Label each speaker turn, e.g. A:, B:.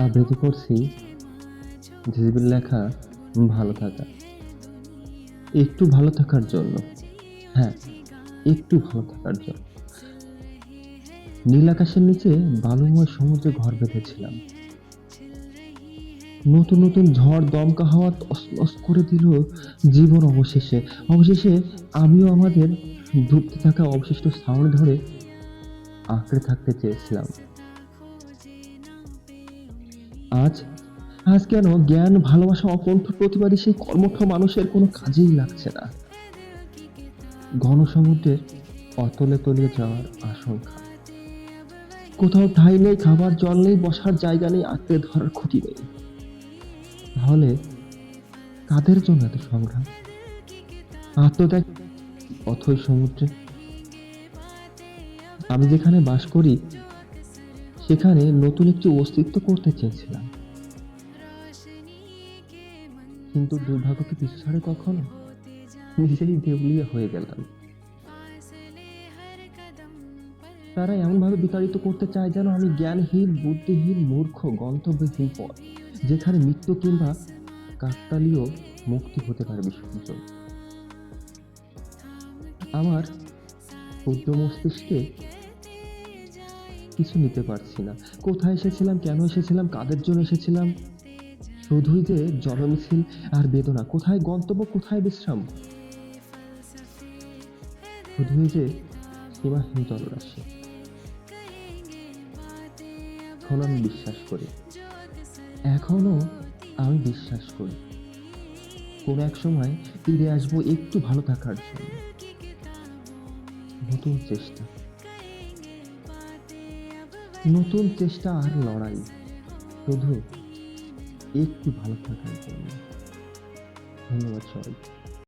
A: আবৃত্তি করছি ঝিঝিবির লেখা ভালো থাকা। একটু ভালো থাকার জন্য। হ্যাঁ, একটু ভালো থাকার জন্য। নীল আকাশের নিচে বালুময় সমুদ্রে ঘর বেঁধেছিলাম। নতুন নতুন ঝড় দমকা হাওয়া তছনছ করে দিল জীবন অবশেষে। অবশেষে আমিও আমাদের ডুবতে থাকা অবশিষ্ট ছাউনি ধরে আঁকড়ে থাকতে চেয়েছিলাম। আজ আজ কেন জ্ঞান ভালোবাসা অকণ্ঠ প্রতিবাদী সেই কর্মঠ মানুষের কোনো কাজেই লাগছে না। ঘন সমুদ্রের অতলে তলিয়ে যাওয়ার আশঙ্কা। কোথাও ঠাঁই নেই, খাবার জল নেই, বসার জায়গা নেই, আঁকড়ে ধরার খুঁটি নেই। তাহলে কাদের জন্য এত সংগ্রাম? আত্মত্যাগ অথই সমুদ্রে। আমি যেখানে বাস করি সেখানে নতুন একটি অস্তিত্ব করতে চেয়েছিলাম, কিন্তু দুর্ভাগ্য কি পিছু ছাড়ে কখনো? নিজেই দেউলিয়া হয়ে গেলাম। তারা এমন ভাবে বিতাড়িত করতে চায় যেন আমি জ্ঞানহীন, বুদ্ধিহীন, মূর্খ, গন্তব্যহীন পথ, যেখানে মৃত্যু কিংবা কাকতালীয় মুক্তি হতে পারে বিসর্জন। আমার ক্ষুদ্র মস্তিষ্কে কিছু নিতে পারছি না। কোথায় এসেছিলাম, কেন এসেছিলাম, কাদের জন্য এসেছিলাম? শুধুই যে জনমিছিল আর বেদনা। কোথায় গন্তব্য, কোথায় বিশ্রাম? শুধুই যে সীমাহীন জলরাশি। এখন আমি বিশ্বাস করি, এখনো আমি বিশ্বাস করি কোন এক সময় ফিরে আসবো একটু ভালো থাকার জন্য। নতুন চেষ্টা, নতুন চেষ্টা আর লড়াই, শুধু একটু ভালো থাকার জন্য। ধন্যবাদ সবাই।